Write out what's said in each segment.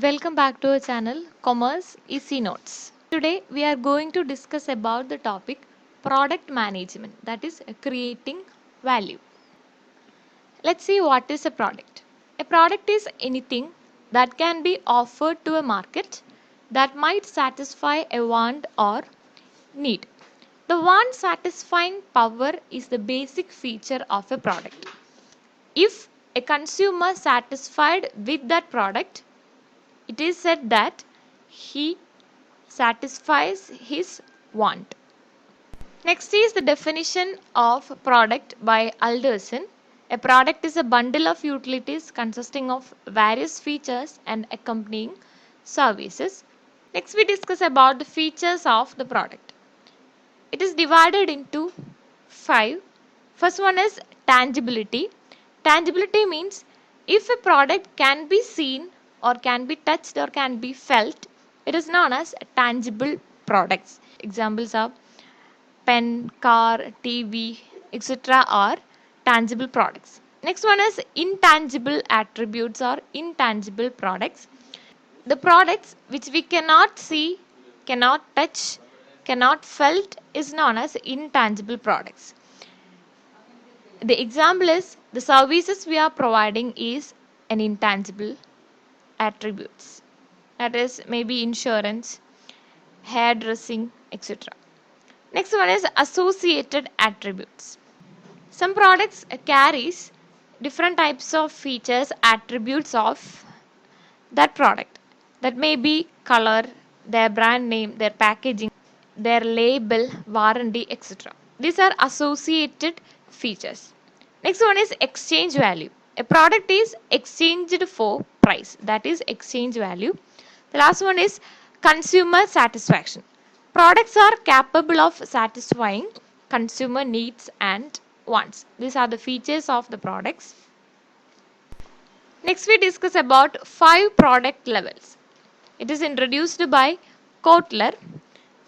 Welcome back to our channel Commerce Easy Notes. Today we are going to discuss about the topic product management, that is creating value. Let's see what is a product. A product is anything that can be offered to a market that might satisfy a want or need. The want satisfying power is the basic feature of a product. If a consumer satisfied with that product, it is said that he satisfies his want. Next is the definition of product by Alderson. A product is a bundle of utilities consisting of various features and accompanying services. Next we discuss about the features of the product. It is divided into 5. First one is tangibility. Tangibility means if a product can be seen or can be touched or can be felt, it is known as tangible products. Examples are pen, car, TV, etc. are tangible products. Next one is intangible attributes or intangible products. The products which we cannot see, cannot touch, cannot felt is known as intangible products. The example is the services we are providing is an intangible attributes. That is maybe insurance, hairdressing, etc. Next one is associated attributes. Some products carries different types of features, attributes of that product. That may be color, their brand name, their packaging, their label, warranty, etc. These are associated features. Next one is exchange value. A product is exchanged for price, that is exchange value. The last one is consumer satisfaction. Products are capable of satisfying consumer needs and wants. These are the features of the products. Next we discuss about 5 product levels. It is introduced by Kotler.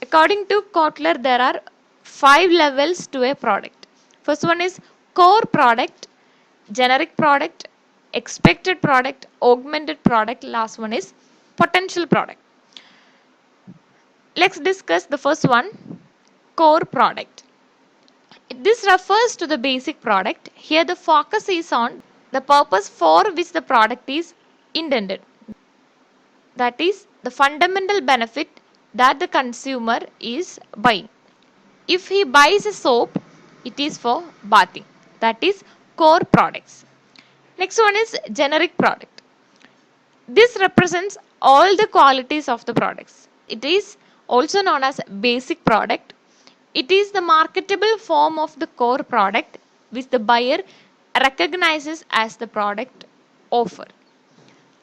According to Kotler, there are 5 levels to a product. First one is core product, generic product, expected product, augmented product. Last one is potential product. Let's discuss the first one, core product. This refers to the basic product. Here the focus is on the purpose for which the product is intended. That is the fundamental benefit that the consumer is buying. If he buys a soap, it is for bathing. That is core products. Next one is generic product. This represents all the qualities of the products. It is also known as basic product. It is the marketable form of the core product which the buyer recognizes as the product offer.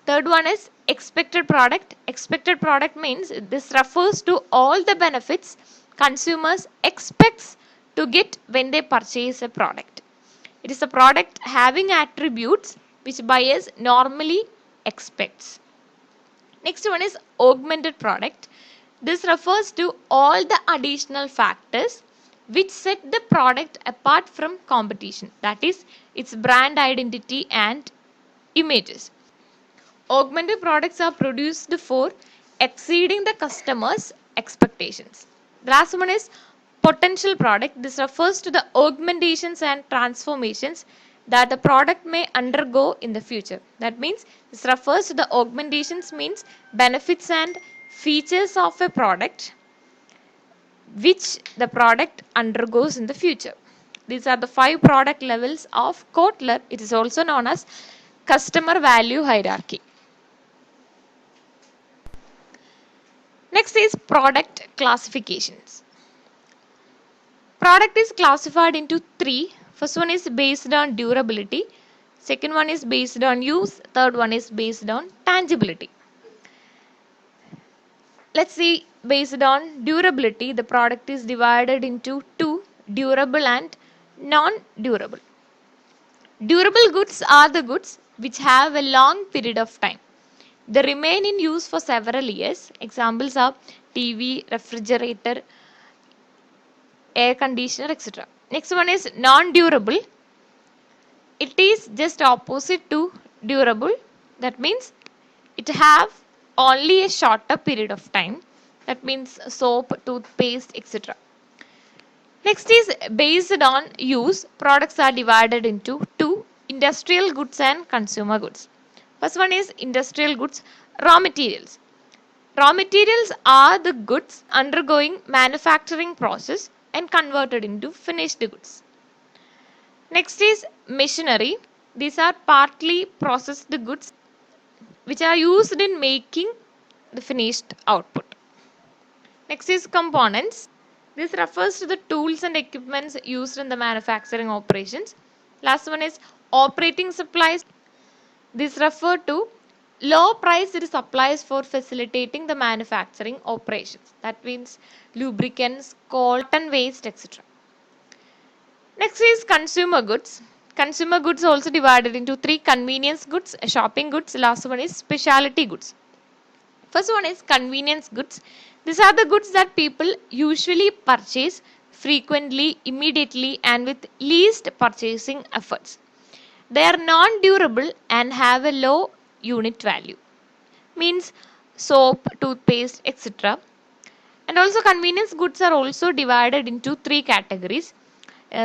Third one is expected product. Expected product means this refers to all the benefits consumers expects to get when they purchase a product. It is a product having attributes which buyers normally expects. Next one is augmented product. This refers to all the additional factors which set the product apart from competition. That is its brand identity and images. Augmented products are produced for exceeding the customer's expectations. The last one is potential product. This refers to the augmentations and transformations that the product may undergo in the future. That means this refers to the augmentations means benefits and features of a product which the product undergoes in the future. These are the 5 product levels of Kotler. It is also known as customer value hierarchy. Next is product classifications. Product is classified into 3. First one is based on durability. Second one is based on use. Third one is based on tangibility. Let's see, based on durability, the product is divided into 2, durable and non-durable. Durable goods are the goods which have a long period of time. They remain in use for several years. Examples are TV, refrigerator, air conditioner, etc. Next one is non-durable. It is just opposite to durable. That means it have only a shorter period of time. That means soap, toothpaste, etc. Next is based on use. Products are divided into two: industrial goods and consumer goods. First one is industrial goods, raw materials. Raw materials are the goods undergoing manufacturing process and converted into finished goods. Next is machinery. These are partly processed goods which are used in making the finished output. Next is components. This refers to the tools and equipments used in the manufacturing operations. Last one is operating supplies. This refer to low priced supplies for facilitating the manufacturing operations. That means lubricants, cotton waste, etc. Next is consumer goods. Consumer goods also divided into three: convenience goods, shopping goods. Last one is specialty goods. First one is convenience goods. These are the goods that people usually purchase frequently, immediately, and with least purchasing efforts. They are non-durable and have a low unit value. Means soap, toothpaste, etc. And also convenience goods are also divided into three categories: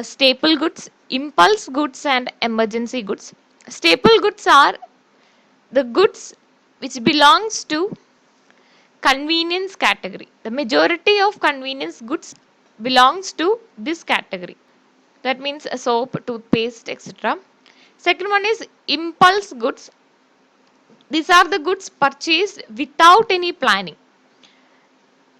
staple goods, impulse goods, and emergency goods. Staple goods are the goods which belongs to convenience category. The majority of convenience goods belongs to this category. That means a soap, toothpaste, etc. Second one is impulse goods. These are the goods purchased without any planning.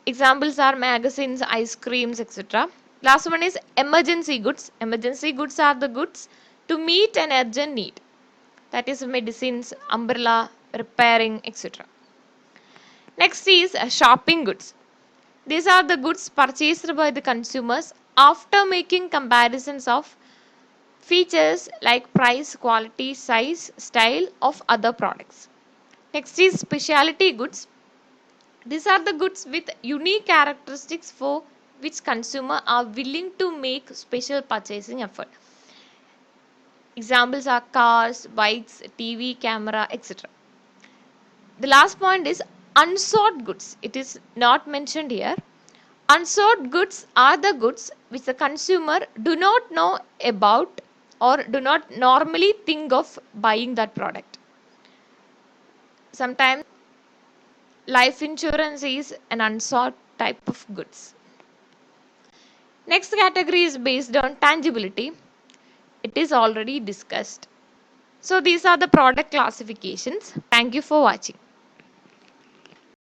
Examples are magazines, ice creams, etc. Last one is emergency goods. Emergency goods are the goods to meet an urgent need. That is medicines, umbrella, repairing, etc. Next is shopping goods. These are the goods purchased by the consumers after making comparisons of features like price, quality, size, style of other products. Next is specialty goods. These are the goods with unique characteristics for which consumers are willing to make special purchasing effort. Examples are cars, bikes, TV, camera, etc. The last point is unsought goods. It is not mentioned here. Unsought goods are the goods which the consumer do not know about or do not normally think of buying that product. Sometimes life insurance is an unsought type of goods. Next category is based on tangibility. It is already discussed. So these are the product classifications. Thank you for watching.